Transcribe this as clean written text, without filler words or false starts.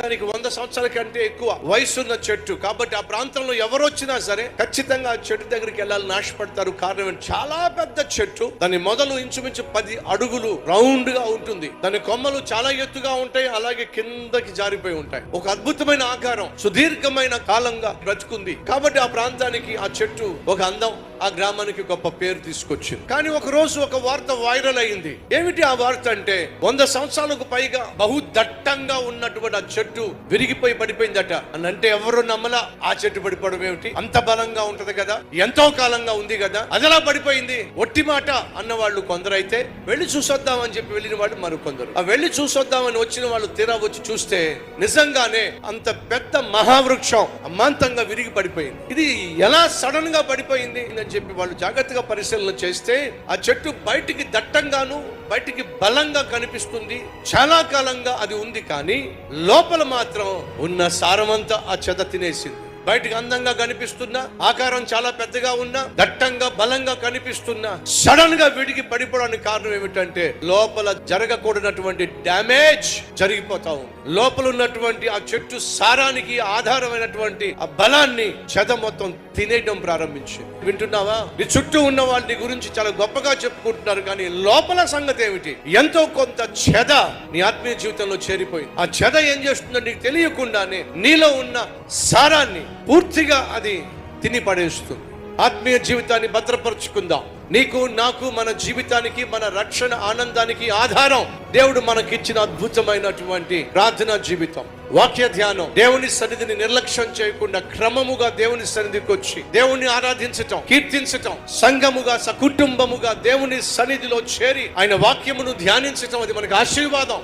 దానికి 100 సంవత్సరాల కంటే ఎక్కువ వయసున్న చెట్టు కాబట్టి ఆ ప్రాంతంలో ఎవరు వచ్చినా సరే ఖచ్చితంగా ఆ చెట్టు దగ్గరికి వెళ్ళాలని ఆశపడతారు. కారణం చాలా పెద్ద చెట్టు, దాని మొదలు ఇంచుమించు 10 అడుగులు రౌండ్ గా ఉంటుంది. దాని కొమ్మలు చాలా ఎత్తుగా ఉంటాయి, అలాగే కిందకి జారిపోయి ఉంటాయి. ఒక అద్భుతమైన ఆకారం, సుదీర్ఘమైన కాలంగా బ్రతుకుంది. కాబట్టి ఆ ప్రాంతానికి ఆ చెట్టు ఒక అందం, ఆ గ్రామానికి గొప్ప పేరు తీసుకొచ్చింది. కానీ ఒక రోజు ఒక వార్త వైరల్ అయింది. ఏమిటి ఆ వార్త అంటే 100 సంవత్సరాలకు పైగా బహు దట్టంగా ఉన్నటువంటి ఆ చెట్టు విరిగిపోయి పడిపోయిందట. అని అంటే ఎవరు నమ్మలా. ఆ చెట్టు పడిపోవడం ఏమిటి, అంత బలంగా ఉంటది కదా, ఎంతో కాలంగా ఉంది కదా, అదలా పడిపోయింది, ఒట్టి మాట అన్న వాళ్ళు కొందరైతే వెళ్ళి చూసొద్దామని చెప్పి వెళ్ళిన వాళ్ళు మరికొందరు. ఆ వెళ్ళి చూసొద్దామని వచ్చిన వాళ్ళు తీరా వచ్చి చూస్తే నిజంగానే అంత పెద్ద మహావృక్షం అమాంతంగా విరిగి పడిపోయింది. ఇది ఎలా సడన్ గా పడిపోయింది అని చెప్పి వాళ్ళు జాగ్రత్తగా పరిశీలన చేస్తే ఆ చెట్టు బయటికి దట్టంగాను బయటికి బలంగా కనిపిస్తుంది. చాలా కాలంగా అది ఉంది, కానీ లోపల మాత్రం ఉన్న సారమంతా ఆ చెద తినేసింది. బయటికి అందంగా కనిపిస్తున్నా, ఆకారం చాలా పెద్దగా ఉన్నా, దట్టంగా బలంగా కనిపిస్తున్నా, సడన్ గా విడిగి పడిపోవడానికి కారణం ఏమిటంటే లోపల జరగకూడనటువంటి డ్యామేజ్ జరిగిపోతా ఉంది. లోపల ఉన్నటువంటి ఆ చెట్టు సారానికి ఆధారమైనటువంటి ఆ బలాన్ని చెద మొత్తం తినేయడం ప్రారంభించింది. వింటున్నావా? నీ చుట్టూ ఉన్న వాళ్ళ గురించి చాలా గొప్పగా చెప్పుకుంటున్నారు, కానీ లోపల సంగతి ఏమిటి? ఎంతో కొంత చెద నీ ఆత్మీయ జీవితంలో చేరిపోయింది. ఆ చెద ఏం చేస్తుందో నీకు తెలియకుండానే నీలో ఉన్న సారాన్ని పూర్తిగా అది తిని పడేస్తుంది. ఆత్మీయ జీవితాన్ని భద్రపరుచుకుందాం. నీకు నాకు మన జీవితానికి మన రక్షణ ఆనందానికి ఆధారం దేవుడు మనకిచ్చిన అద్భుతమైనటువంటి ప్రార్థనా జీవితం, వాక్య ధ్యానం. దేవుని సన్నిధిని నిర్లక్ష్యం చేయకుండా క్రమముగా దేవుని సన్నిధికి వచ్చి దేవుణ్ణి ఆరాధించటం, కీర్తించటం, సంఘముగా సకుటుంబముగా దేవుని సన్నిధిలో చేరి ఆయన వాక్యమును ధ్యానించటం, అది మనకు ఆశీర్వాదం.